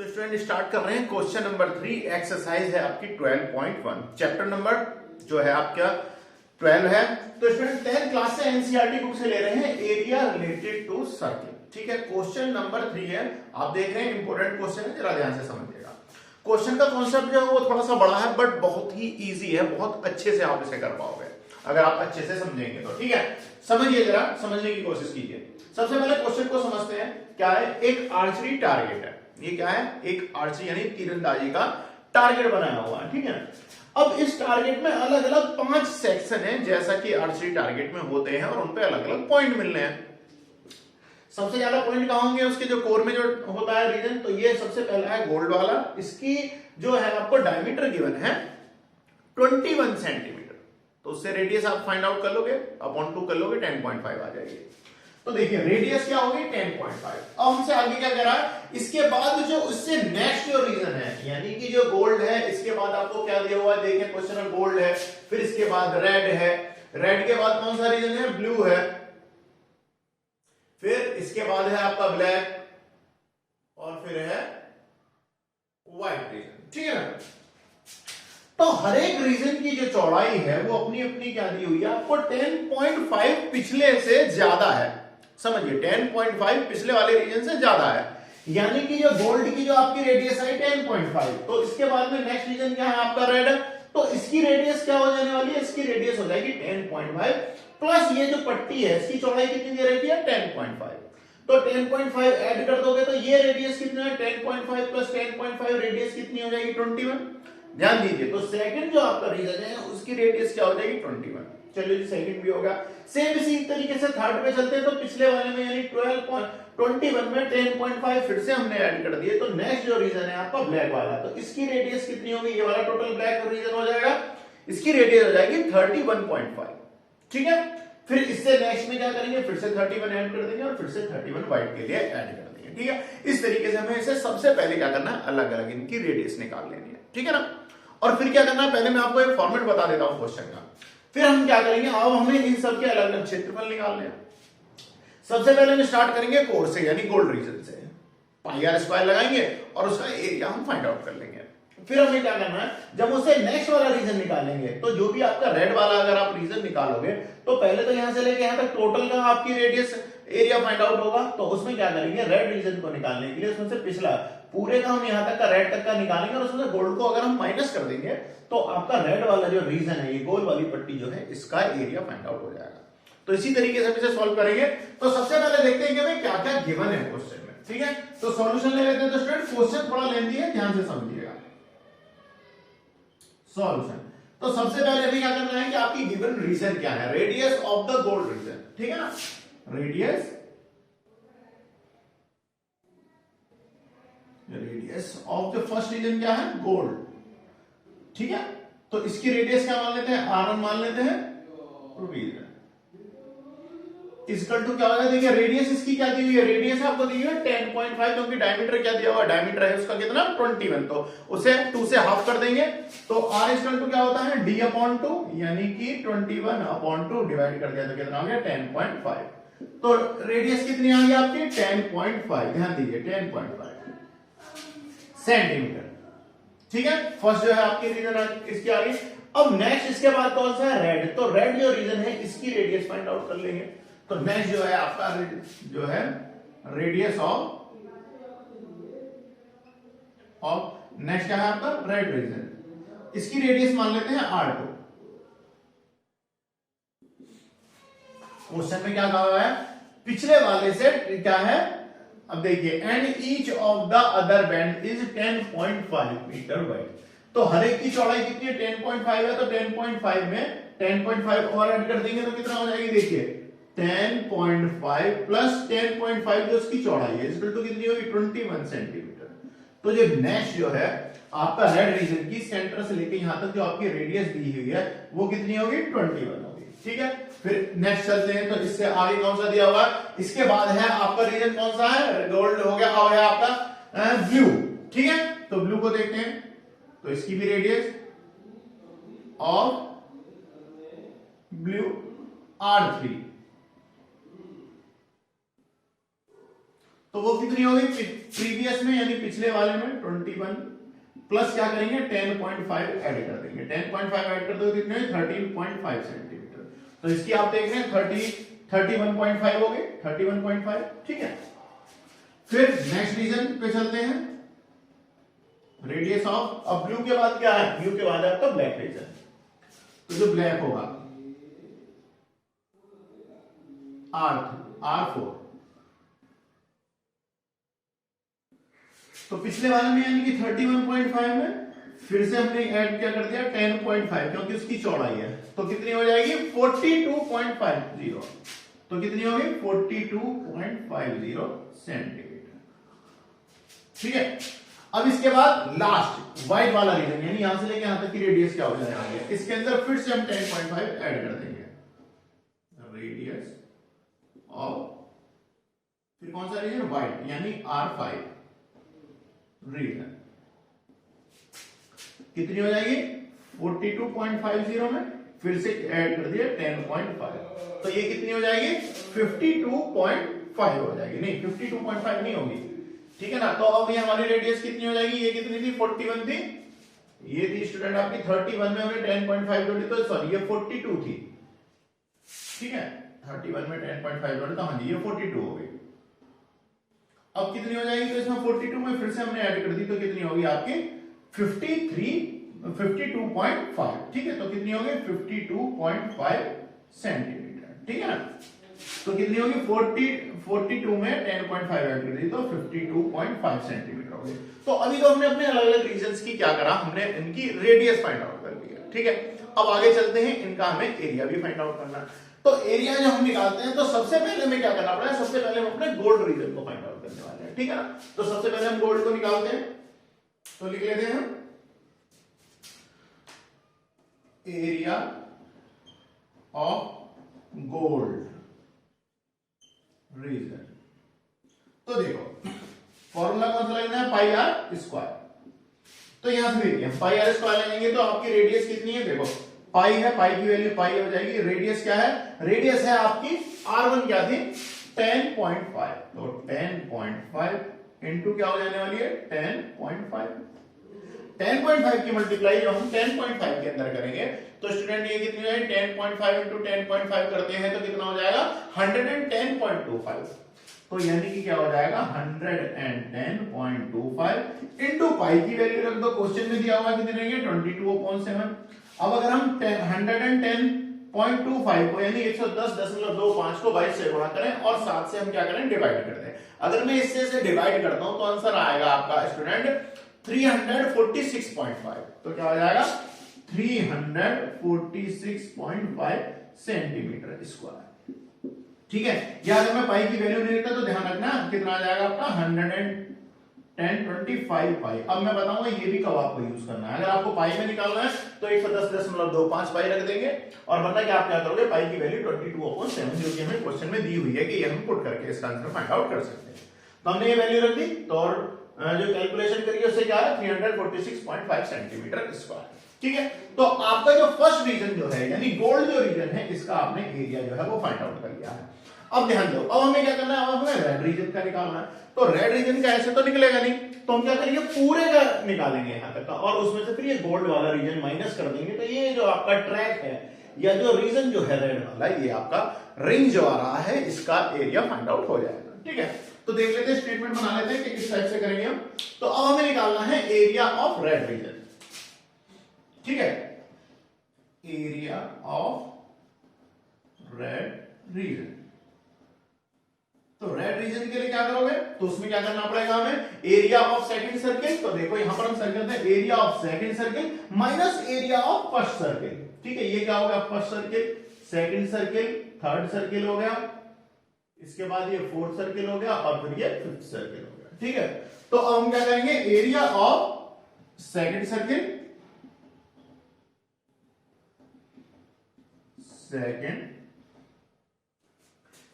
तो student start कर रहे हैं। क्वेश्चन नंबर 3 एक्सरसाइज है आपकी 12.1, चैप्टर नंबर जो है आपका 12 है। तो स्टूडेंट 10th क्लास से एनसीईआरटी बुक से ले रहे हैं, एरिया रिलेटेड टू सर्किल। ठीक है, क्वेश्चन नंबर 3 है, आप देख रहे हैं इंपॉर्टेंट क्वेश्चन है, जरा ध्यान से समझिएगा। क्वेश्चन का कॉन्सेप्ट जो है वो थोड़ा सा बड़ा है बट बहुत ही इजी है, बहुत अच्छे से आप इसे कर पाओगे अगर आप अच्छे से समझेंगे तो। ठीक है, समझिए, जरा समझने की कोशिश कीजिए। सबसे पहले क्वेश्चन को समझते हैं। क्या है? एक आर्चरी टारगेट है। ये क्या है? एक आर्चरी यानी तीरंदाजी का टारगेट बनाया हुआ है। ठीक है, अब इस टारगेट में अलग अलग 5 सेक्शन है, जैसा कि आर्चरी टारगेट में होते हैं, और उन पे अलग अलग पॉइंट मिलने हैं। सबसे ज्यादा पॉइंट कहां होंगे? उसके जो कोर में जो होता है रीजन, तो ये सबसे पहला है गोल्ड वाला। इसकी जो है आपको डायमीटर गिवन है 21 सेंटीमीटर, तो उससे रेडियस आप फाइंड आउट कर लोगे, अपॉन 2 कर लोगे, 10.5 आ जाएगी। तो देखिए रेडियस क्या होगी? 10.5। अब हमसे आगे क्या कह रहा है? इसके बाद जो उससे नेक्स्ट जो रीजन है, यानी कि जो गोल्ड है, इसके बाद आपको क्या दिया हुआ है? देखिए क्वेश्चन में गोल्ड है, फिर इसके बाद रेड है, रेड के बाद कौन सा रीजन है? ब्लू है, फिर इसके बाद है आपका ब्लैक, और फिर है व्हाइट रीजन। ठीक है ना? तो हर एक रीजन की जो चौड़ाई है वो अपनी अपनी क्या दी हुई है आपको? 10.5 पिछले से ज्यादा है। समझिए, 10.5 पिछले वाले रीजन से ज्यादा है, यानी कि जो गोल्ड की जो आपकी रेडियस है 10.5, तो इसके बाद में नेक्स्ट रीजन क्या है आपका? रेड। तो इसकी रेडियस क्या हो जाने वाली है? इसकी रेडियस हो जाएगी 10.5 प्लस ये जो पट्टी है इसकी चौड़ाई कितनी दे रखी है? 10.5। तो 10.5 ऐड कर दोगे तो ये रेडियस कितना है? 10.5 प्लस 10.5 रेडियस कितनी हो जाएगी? 21। ध्यान दीजिए, तो सेकंड जो आपका रीजन है उसकी रेडियस क्या हो जाएगी? 21। चलिए जी, सेकंड भी होगा। सेम इसी तरीके से थर्ड पे चलते हैं, तो पिछले वाले में यानी 12.21 में 10.5 फिर से हमने ऐड कर दिए, तो नेक्स्ट जो रीजन है आपका ब्लैक वाला, तो इसकी रेडियस कितनी होगी? ये वाला टोटल ब्लैक रीजन हो जाएगा, इसकी रेडियस हो जाएगी 31.5। ठीक है, फिर इससे नेक्स्ट में क्या करेंगे? फिर से 31 ऐड कर देंगे और फिर से 31 व्हाइट के लिए ऐड कर देंगे। ठीक है, इस तरीके से हमें इसे सबसे पहले क्या करना है? अलग अलग इनकी रेडियस निकाल लेनी है। ठीक है ना? और फिर क्या करना है? पहले मैं आपको एक फॉर्मेट बता देता हूं क्वेश्चन का, फिर हम क्या करेंगे? अब हमें इन सब के अलग अलग क्षेत्रफल निकालने हैं। सबसे पहले हम स्टार्ट करेंगे कोर से, यानी गोल्ड रीजन से। पाई आर स्क्वायर लगाएंगे और उसका एरिया हम फाइंड आउट कर लेंगे। फिर हमें क्या करना है? जब उससे नेक्स्ट वाला रीजन निकालेंगे, तो जो भी आपका रेड वाला अगर आप रीजन निकालोगे, तो पहले तो यहां से लेके यहां तक टोटल का आपकी रेडियस एरिया फाइंड आउट होगा। तो उसमें क्या करेंगे? रेड रीजन को निकालने के लिए उसमें से पिछला पूरे का हम यहां तक का रेड तक का निकालेंगे, और उसमें से गोल्ड को अगर हम माइनस कर देंगे, तो आपका रेड वाला जो रीजन है, ये गोल वाली पट्टी जो है, इसका एरिया फाइंड आउट हो जाएगा। तो इसी तरीके से हम इसे सॉल्व करेंगे। तो सबसे पहले देखते हैं कि हमें क्या क्या गिवन है क्वेश्चन में। ठीक है, तो सॉल्यूशन ले लेते हैं। तो स्टूडेंट क्वेश्चन थोड़ा लेंथी है, ध्यान से समझिएगा। सॉल्यूशन, तो सबसे पहले हमें क्या करना है कि आपकी गिवन रीजन क्या है? Radius of the gold region. ठीक है ना? Radius of the first region क्या है? गोल्ड। ठीक है, तो इसकी रेडियस क्या मान लेते हैं? R1 मान लेते हैं, रीजन इक्वल टू क्या होगा? देखिए रेडियस इसकी क्या दी हुई है? रेडियस आपको दी हुई है 10.5, क्योंकि डायमीटर क्या दिया हुआ है? डायमीटर है उसका कितना? 21, तो उसे 2 से हाफ कर देंगे, तो R इक्वल टू क्या होता है? D/2, यानी कि 21/2 डिवाइड कर दिया तो कितना हो गया? 10.5। तो रेडियस कितनी आ गई आपकी? 10.5। ध्यान दीजिए, 10.5 सेंटीमीटर। ठीक है, फर्स्ट जो है आपकी रीजन इसकी आ गई। अब नेक्स्ट इसके बाद कौन सा है? रेड। तो रेड जो रीजन है इसकी रेडियस फाइंड आउट कर लेंगे। तो नेक्स्ट जो है आपका जो है रेडियस ऑफ नेक्स्ट क्या है आपका? रेड रीजन, इसकी रेडियस मान लेते हैं R2। क्वेश्चन में क्या कहा हुआ है? पिछले वाले से क्या है? अब देखिए, and each of the other band is 10.5 metre wide. तो हर एक की चौड़ाई कितनी है? 10.5 है, तो 10.5 में 10.5 और ऐड कर देंगे तो कितना हो जाएगी? देखिए 10.5 प्लस 10.5 जो उसकी चौड़ाई है, इसको तो कितनी होगी? 21 सेंटीमीटर। तो जो नेक्स्ट जो है आपका रेड रीजन की सेंटर से लेके यहां तक जो आपकी रेडियस दी हुई है वो कितनी होगी? 21 होगी। ठीक है, फिर नेक्स्ट चलते हैं। तो इससे आगे कौन सा दिया हुआ है? इसके बाद है आपका रीजन कौन सा है? गोल्ड हो गया। अब है आपका ब्लू। ठीक है, तो ब्लू को देखते हैं, तो इसकी भी रेडियस ऑफ ब्लू R3। तो वो कितनी होगी प्रीवियस में यानी पिछले वाले में 21 प्लस क्या करेंगे 10.5 ऐड कर देंगे। 10.5 ऐड कर दो कितने 13.5 सेंटीमीटर। तो इसकी आप देख रहे हैं 31.5 हो गए 31.5। ठीक है, फिर नेक्स्ट रीजन पे चलते हैं। रेडियस ऑफ, अब ब्लू के बाद क्या है, ब्लू के बाद आपका ब्लैक रीजन। तो जो ब्लैक होगा R4, तो पिछले वाले में यानी कि 31.5 में फिर से हमने ऐड क्या कर दिया 10.5 क्योंकि उसकी चौड़ाई है, तो कितनी हो जाएगी 42.50। तो कितनी होगी 42.50 सेंटीमीटर। ठीक है, अब इसके बाद लास्ट व्हाइट वाला रीजन यानी यहां से लेके यहां तक की रेडियस क्या हो जाएगा, इसके अंदर फिर से हम 10.5 ऐड कर देंगे। रेडियस ऑफ, फिर कौन सा रीजन व्हाइट यानी R5 रीजन कितनी हो जाएगी 42.50 में फिर से ऐड कर दिया 10.5, तो ये कितनी हो जाएगी 52.5 हो जाएगी। नहीं 52.5 नहीं होगी, ठीक है ना। तो अब ये हमारी रेडियस कितनी हो जाएगी, ये कितनी थी 41 थी, ये थी स्टूडेंट आपकी 31 में हमने 10.5 जोड़ी तो सॉरी ये 42 थी। ठीक है, 31 में 10.5 जोड़े तो हाँ जी ये 42 हो गई। अब कितनी हो जाएगी, तो इसमें 42 में फिर से हमने ऐड कर दी तो कितनी होगी आपकी 52.5। ठीक है, तो कितनी होगी 52.5 सेंटीमीटर। ठीक है ना, तो कितनी होगी 42 में 10.5 ऐड कर दी तो 52.5 सेंटीमीटर हो गई। तो अभी तो हमने अपने अलग अलग रीजन्स की क्या करा, हमने इनकी रेडियस फाइंड आउट कर लिया। ठीक है, अब आगे चलते हैं, इनका हमें एरिया भी फाइंड आउट करना है। तो एरिया जब हम निकालते हैं तो सबसे पहले हमें क्या करना पड़ेगा, सबसे पहले हम अपने गोल्ड रीजन को फाइंड आउट करने वाले हैं। ठीक है ना, तो सबसे पहले हम गोल्ड को निकालते हैं, तो लिख लेते हैं एरिया ऑफ गोल्ड रीजन। तो देखो फॉर्मूला कौन सा लगना है पाई आर स्क्वायर। तो यहां से देखिए पाई आर स्क्वायर लेंगे तो आपकी रेडियस कितनी है, देखो पाई है, पाई की वैल्यू पाई हो जाएगी। रेडियस क्या है, रेडियस है आपकी R1 क्या थी 10.5, तो 10.5 इंटू क्या हो जाने वाली है 10.5। 10.5 की मल्टीप्लाई जो हम 10.5 के अंदर करेंगे तो स्टूडेंट ये कितनी है 10.5 इंटू 10.5 करते हैं तो कितना हो जाएगा 110.25। तो यानी कि क्या हो जाएगा 110.25 इंटू पाई की वैल्यू रख दो, क्वेश्चन में दिया हुआ कितने रहेंगे 22/7। अब अगर हम 110.25 को यानी 110.25 को 22 से गुणा करें और 7 से हम क्या करें डिवाइड कर दें, अगर मैं इससे से डिवाइड करता हूं तो आंसर आएगा आपका स्टूडेंट 346.5। तो क्या हो जाएगा 346.5 सेंटीमीटर स्क्वायर। ठीक है, या अगर मैं पाई की वैल्यू नहीं लेता तो ध्यान रखना कितना आ जाएगा आपका 110.25 पाई। अब मैं बताऊंगा ये भी कब आपको यूज करना है, अगर आपको पाई में निकालना है तो 110.25 पाई रख देंगे और वरना क्या आप क्या करोगे पाई की वैल्यू 22/7 जो कि हमें क्वेश्चन में दी हुई है कि ये हम पुट करके इसका आंसर फाइंड आउट कर सकते हैं। तो हमने ये वैल्यू रख दी तो और जो कैलकुलेशन करिए उससे क्या है 346.5 सेंटीमीटर स्क्वायर। ठीक है, तो आपका जो फर्स्ट रीजन जो है यानी गोल्ड जो रीजन है इसका आपने एरिया जो है वो फाइंड आउट कर लिया है। अब ध्यान दो, अब हमें क्या करना है, अब हमें रेड रीजन का निकालना है। तो रेड रीजन का ऐसे तो निकलेगा नहीं, तो हम क्या करेंगे पूरे का निकालेंगे यहां तक का और उसमें से फिर ये गोल्ड वाला रीजन माइनस कर देंगे। तो ये जो आपका ट्रैक है या जो रीजन जो है रेड वाला ये आपका रिंग जो आ रहा है इसका एरिया फाइंड आउट हो जाएगा। ठीक है, तो देख लेते हैं स्टेटमेंट बना लेते हैं कि किस टाइप से करेंगे हम। तो अब हमें निकालना है एरिया ऑफ रेड रीजन। ठीक है, एरिया ऑफ रेड रीजन। तो रेड रीजन के लिए क्या करोगे, तो उसमें क्या करना पड़ेगा हमें एरिया ऑफ सेकंड सर्किल। तो देखो यहां पर हम सर्किल करते हैं area of second circle minus area of first circle. ठीक है, ये क्या हो गया first circle, second circle, third circle हो गया, इसके बाद ये फोर्थ सर्किल हो गया और फिर ये फिफ्थ सर्किल हो गया। ठीक है, तो अब हम क्या करेंगे area of second circle,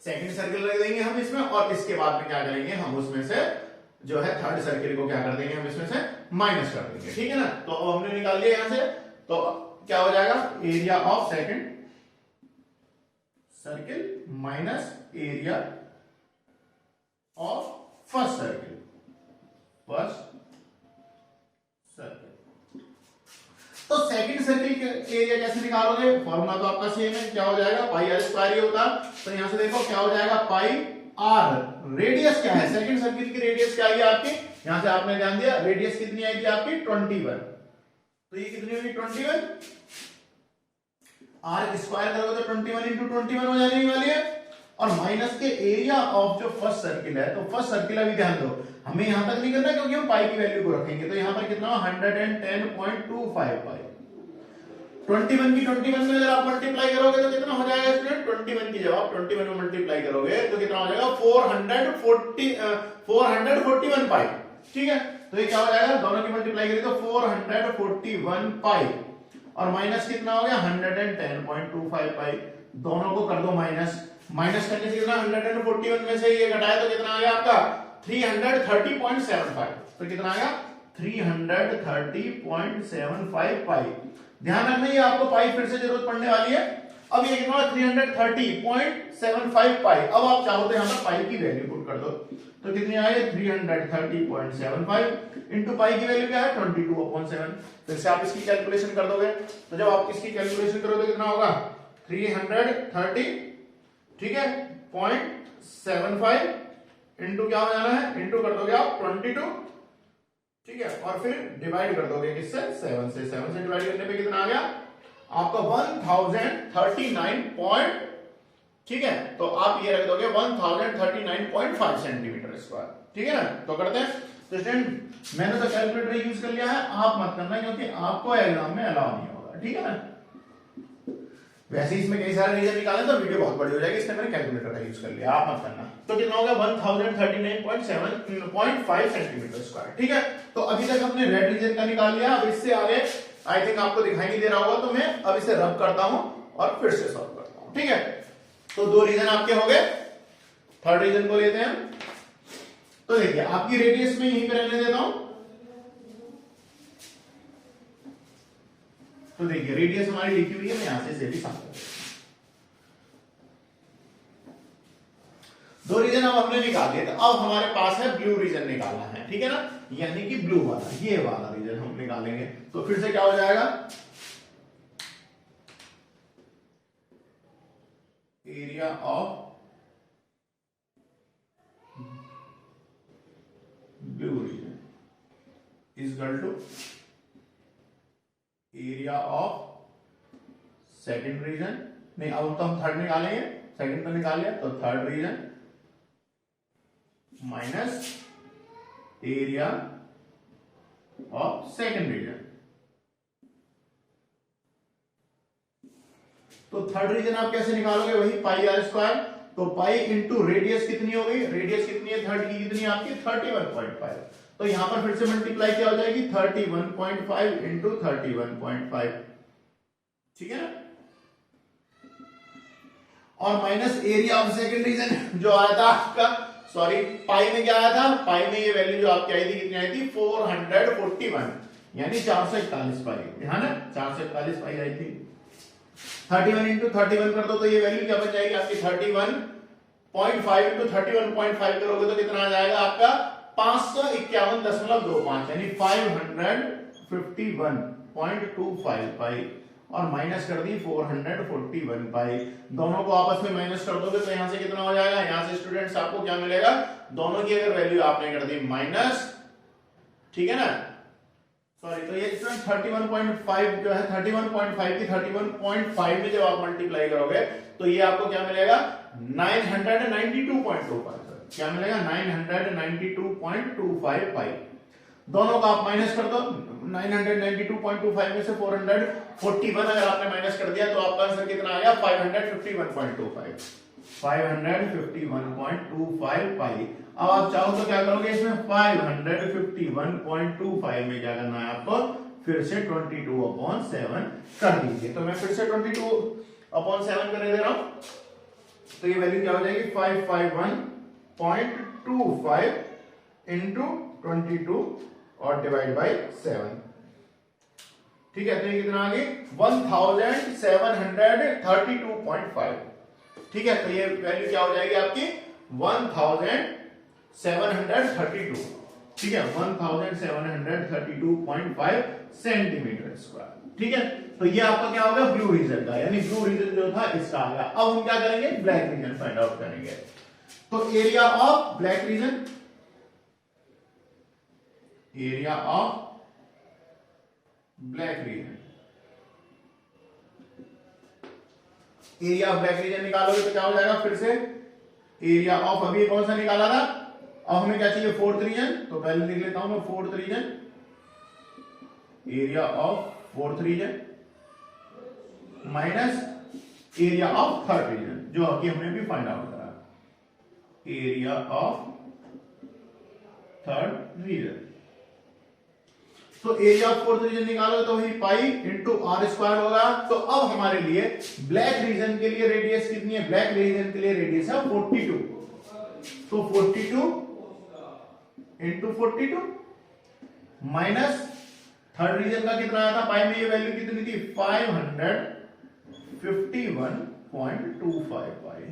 second circle रख देंगे हम इसमें और इसके बाद में क्या करेंगे हम उसमें से जो है थर्ड सर्किल को क्या कर देंगे हम इसमें से माइनस कर देंगे। ठीक है ना, तो अब हमने निकाल लिया यहां से, तो क्या हो जाएगा area of second circle minus area of first circle, first circle. तो सेकंड सर्किल का एरिया कैसे निकालोगे? फॉर्मूला तो आपका सेम है, क्या हो जाएगा? पाई आर स्क्वायर ही होता। तो यहां से देखो क्या हो जाएगा, पाई आर। रेडियस क्या है सेकंड सर्किल की? रेडियस क्या आई आपकी? यहां से आपने ध्यान दिया, रेडियस कितनी आई थी आपकी? 21। तो ये कितनी होगी? 21। आर स्क्वायर करोगे तो 21 इंटू 21 हो जाने वाली है। और माइनस के एरिया ऑफ जो फर्स्ट सर्किल है, तो फर्स्ट सर्किल अभी ध्यान दो, हमें यहां तक नहीं करना क्योंकि हम पाई की वैल्यू को रखेंगे। तो यहां पर कितना 110.25 पाई। 21 की 21 में अगर आप मल्टीप्लाई करोगे तो कितना हो जाएगा स्टूडेंट? 21 की जवाब 21 में मल्टीप्लाई करोगे तो कितना हो जाएगा? 441 पाई। ठीक है, तो ये क्या हो जाएगा? दोनों की मल्टीप्लाई करें तो 441 पाई और माइनस कितना हो गया? 110.25 पाई। दोनों को कर दो माइनस। माइनस करने से कितना? 141 में से ये घटाया तो कितना आ गया आपका? 330.75। तो कितना आ गया? 330.75 पाई। ध्यान रखना ये आपको पाई फिर से जरूरत पड़ने वाली है। अब ये कितना? 330.75 पाई। अब आप चाहो तो यहां पर पाई की वैल्यू पुट कर दो, तो कितनी आई? 330.75 इंटू पाई की वैल्यू क्या है? 22/7। फिर से आप इसकी कैलकुलेशन कर दोगे, तो जब आप इसकी कैलकुलेशन करोगे तो कितना होगा? 330, ठीक है, 0.75 इंटू क्या हो जाना है? इंटू कर दोगे आप 22, ठीक है, और फिर डिवाइड कर दोगे किससे? 7 से। 7 से डिवाइड करने पे कितना आ गया आपका? 1039 ठीक है, तो आप ये रख दोगे 1039.5 सेंटीमीटर स्क्वायर। ठीक है ना? तो करते हैं। तो स्टूडेंट मैंने तो कैलकुलेटर यूज कर लिया है, आप मत करना क्योंकि आपको एग्जाम में अलाउ नहीं होगा। ठीक है ना? वैसे इसमें कई सारे रीजन निकाले तो वीडियो बहुत बड़ी हो जाएगी, इसलिए मैंने कैलकुलेटर का यूज कर लिया, आप मत करना। तो कितना हो गया? 1039.5 सेंटीमीटर स्क्वायर। ठीक है, तो अभी तक हमने रेड रीजन का निकाल लिया। अब इससे आगे आई थिंक आपको दिखाई नहीं दे रहा होगा, तो मैं अब इसे रब करता हूं और फिर से सॉल्व करता हूं। ठीक है, तो 2 रीजन आपके हो गए। थर्ड रीजन को लेते हैं। तो देखिए आपकी रेडियस में यहीं पे रहने देता हूं। तो देखिए रेडियस हमारी लिखी हुई है, मैं यहां से भी साफ कर देता हूं। 2 रीजन अब हमने निकाल दिए, तो अब हमारे पास है ब्लू रीजन निकालना है। ठीक है ना? यानी कि ब्लू वाला, ये वाला रीजन हम निकालेंगे। तो फिर से क्या हो जाएगा? Area of blue region is equal to area of second region. नहीं, अब तो हम थर्ड निकालेंगे, सेकंड तो निकाल लिया, तो third region minus area of second region. तो थर्ड रीजन आप कैसे निकालोगे? वही पाई आर स्क्वायर। तो पाई इंटू रेडियस कितनी हो गई? रेडियस कितनी है थर्ड की? कितनी आपकी? 31.5। तो यहां पर फिर से मल्टीप्लाई क्या हो जाएगी? 31.5 इंटू 31.5। ठीक है ना? और minus area of second region जो आया था आपका, सॉरी पाई में क्या आया था? पाई में ये वैल्यू जो आपकी आई थी कितनी आई थी? 441, यानी 441 पाई। ध्यान है, 441 पाई आई थी। 31 इंटू 31 कर दो तो ये वैल्यू क्या बन जाएगी आपकी? 31.5 इंटू 31.5 करोगे तो कितना आ जाएगा आपका? 551.25, यानी 551.25 पाई। और माइनस कर दी 441 पाई। दोनों को आपस में माइनस कर दोगे तो यहां से कितना हो जाएगा? यहां से स्टूडेंट्स आपको क्या मिलेगा? दोनों की अगर वैल्यू आपने कर दी माइनस, ठीक है ना, सॉरी, तो ये 31.5 जो है 31.5 की 31.5 में जब आप मल्टीप्लाई करोगे तो ये आपको क्या मिलेगा? 992.25। क्या मिलेगा? 992.25 पाई। दोनों का आप माइनस कर दो। 992.25 में से 441 अगर आपने माइनस कर दिया तो आपका आंसर कितना आ गया? 551.25। 551.25 पाई। अब आप चाहो तो क्या करोगे इसमें? 551.25 में क्या करना है आपको? फिर से 22/7 कर दीजिए। तो मैं फिर से 22/7 कर दे रहा हूं, तो ये वैल्यू क्या हो जाएगी? 551.25 इंटू 22 और डिवाइड बाई 7। ठीक है, तो ये कितना आ गई? 1732.5। ठीक है, तो ये वैल्यू क्या हो जाएगी आपकी? 1732.5 1732, ठीक है, 1732.5 सेंटीमीटर स्क्वायर, ठीक है। तो ये आपका क्या होगा, ब्लू रीजन का, यानी ब्लू रीजन जो था इसका आ गया। अब हम क्या करेंगे, ब्लैक रीजन फाइंड आउट करेंगे। तो area of black reason, area of black reason, area of black reason निकालोगे तो क्या हो जाएगा, फिर से एरिया ऑफ, अभी कौन सा निकाला था, अब हमें क्या चाहिए, फोर्थ रीजन। तो पहले लिख लेता हूं मैं fourth region, area of fourth region minus area of third region, जो अभी हमने भी फाइंड आउट करा, एरिया ऑफ थर्ड रीजन। तो एरिया ऑफ फोर्थ रीजन निकालो तो वही पाई इंटू आर स्क्वायर होगा। तो अब हमारे लिए ब्लैक रीजन के लिए रेडियस कितनी है, ब्लैक रीजन के लिए रेडियस है 42। तो 42 इंटू 42 माइनस थर्ड रीजन का कितना आया था, पाई में ये वैल्यू कितनी थी, 551.25 पाई,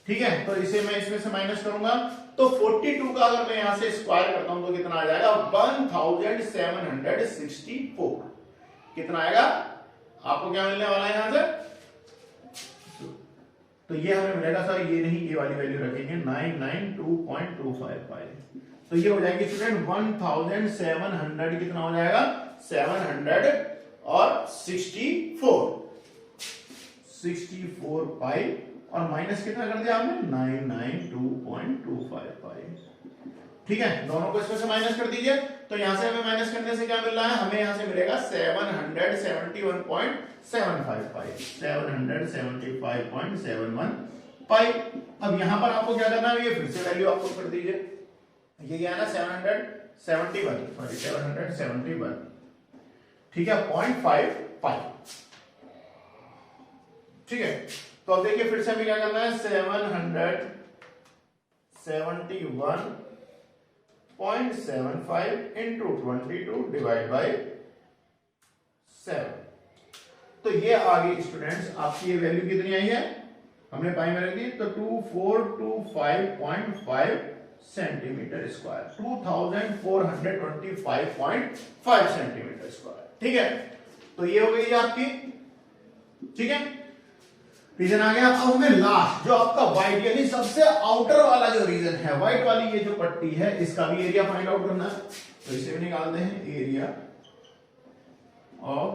ठीक है। तो इसे मैं इसमें से माइनस करूंगा, तो 42 का अगर मैं यहां से स्क्वायर करता हूं तो कितना आ जाएगा, 1764। कितना आएगा, आपको क्या मिलने वाला है यहां से, तो ये हमें मिलेगा, सर ये नहीं, ये वाली वैल्यू रखेंगे 992.25 पाई। तो ये हो जाएगी स्टूडेंट 1700, कितना हो जाएगा, 764 पाई, और माइनस कितना कर दिया आपने, 992.25 पाई, ठीक है। दोनों को इसमें से माइनस कर दीजिए, तो यहां से हमें माइनस करने से क्या मिल रहा है, हमें यहां से मिलेगा 771.75 पाई, 775.71 पाई। अब यहां पर आपको क्या करना है, ये फिर से वैल्यू आपको कर दीजिए, ये क्या है ना 771, ठीक है, 0.5 पाई, ठीक है। तो अब देखिए फिर से हमें क्या करना है, 771.75 इंटू 22 डिवाइड बाई 7। तो ये आ गई स्टूडेंट्स आपकी, ये वैल्यू कितनी आई है, हमने पाई में रख दी, तो 2425.5 सेंटीमीटर स्क्वायर, 2425.5 सेंटीमीटर स्क्वायर, ठीक है। तो ये हो गई आपकी, ठीक है, रीजन आ गया। अब हमें लास्ट जो आपका व्हाइट यानी सबसे आउटर वाला जो रीजन है, व्हाइट वाली ये जो पट्टी है, इसका भी एरिया फाइंड आउट करना है। तो इसे भी निकालते हैं, एरिया ऑफ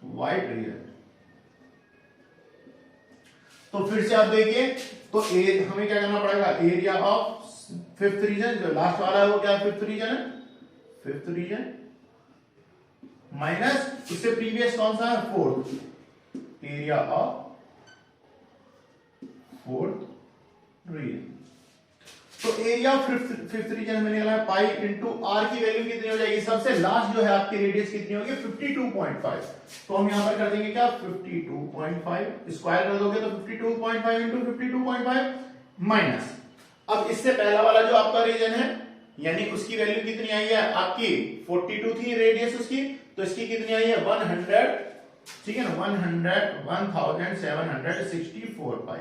व्हाइट रीजन। तो फिर से आप देखिए, तो हमें क्या करना पड़ेगा, एरिया ऑफ फिफ्थ रीजन, जो लास्ट वाला है वो क्या फिफ्थ रीजन है, फिफ्थ रीजन माइनस उससे प्रीवियस कौन सा है, fourth, area of fourth region. तो एरिया ऑफ फिफ्थ रीजन हमें निकाला है, पाई इंटू आर की वैल्यू कितनी हो जाएगी, सबसे लास्ट जो है आपकी रेडियस कितनी होगी, 52.5। तो हम यहां पर कर देंगे क्या, 52.5 स्क्वायर कर दोगे तो 52.5 इंटू 52.5 माइनस, अब इससे पहला वाला जो आपका रीजन है, यानी उसकी वैल्यू कितनी आई है आपकी, 42 थी रेडियस उसकी, तो इसकी कितनी आई है 100, ठीक है ना, 1764 पाई।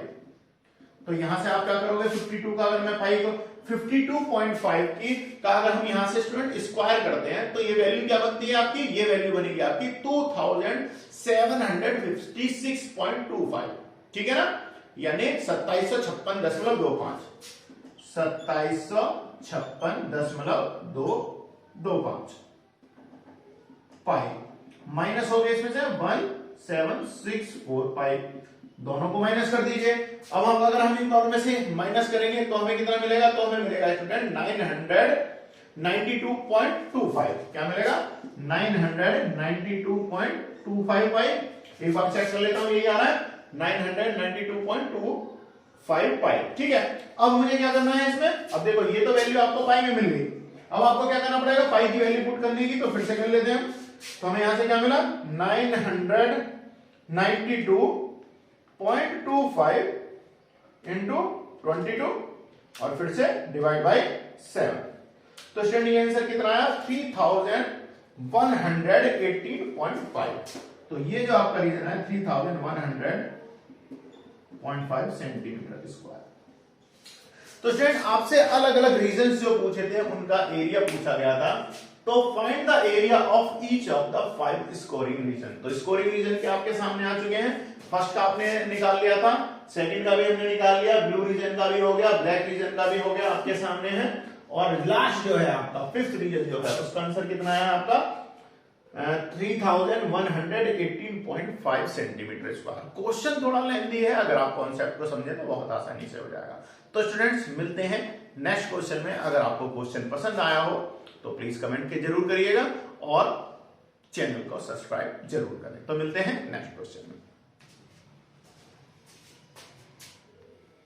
तो यहां से आप क्या करोगे, 52 का अगर मैं पाई को 52.5 की का अगर हम यहां से स्टूडेंट स्क्वायर करते हैं, तो ये वैल्यू क्या बनती है आपकी, ये वैल्यू बनेगी आपकी 2756.25, ठीक है ना, यानी 2756.25, 2756.25 पाई, माइनस हो गया इसमें से 1764 पाई, दोनों को माइनस कर दीजिए। अब हम अगर हम इन दोनों में से माइनस करेंगे तो हमें कितना मिलेगा, तो हमें मिलेगा स्टूडेंट 992.25, क्या मिलेगा 992.25 पाई। एक बार चेक कर लेता हूं, ये आ रहा है 992.25 पाई, ठीक है। अब मुझे क्या करना है इसमें, अब देखो ये तो वैल्यू आपको पाई में मिल गई, अब आपको क्या करना पड़ेगा, पाई की वैल्यू पुट करने की, तो फिर से कर लेते हैं। तो हमें यहां से क्या मिला, 992.25 इंटू 22 और फिर से डिवाइड बाई 7। तो स्टूडेंट ये आंसर कितना आया, 3118.5। तो ये जो आपका रीजन है 3100.5 सेंटीमीटर स्क्वायर। तो तो स्टूडेंट आपसे अलग अलग रीजन जो पूछे थे उनका एरिया पूछा गया था। तो find the area of each of the 5 scoring region. तो स्कोरिंग रीजन के आपके सामने आ चुके हैं। फर्स्ट का आपने निकाल लिया था, सेकंड का भी हमने निकाल लिया, ब्लू रीजन का भी हो गया, ब्लैक रीजन का भी हो गया, आपके सामने है। और लास्ट जो है आपका फिफ्थ रीजन जो है उसका आंसर कितना है आपका 3118.5 सेंटीमीटर स्क्वायर। क्वेश्चन थोड़ा लेंथी है, अगर आप कॉन्सेप्ट को समझे तो बहुत आसानी से हो जाएगा। तो स्टूडेंट्स मिलते हैं नेक्स्ट क्वेश्चन में। अगर आपको क्वेश्चन पसंद आया हो तो प्लीज कमेंट के जरूर करिएगा और चैनल को सब्सक्राइब जरूर करें। तो मिलते हैं नेक्स्ट क्वेश्चन में।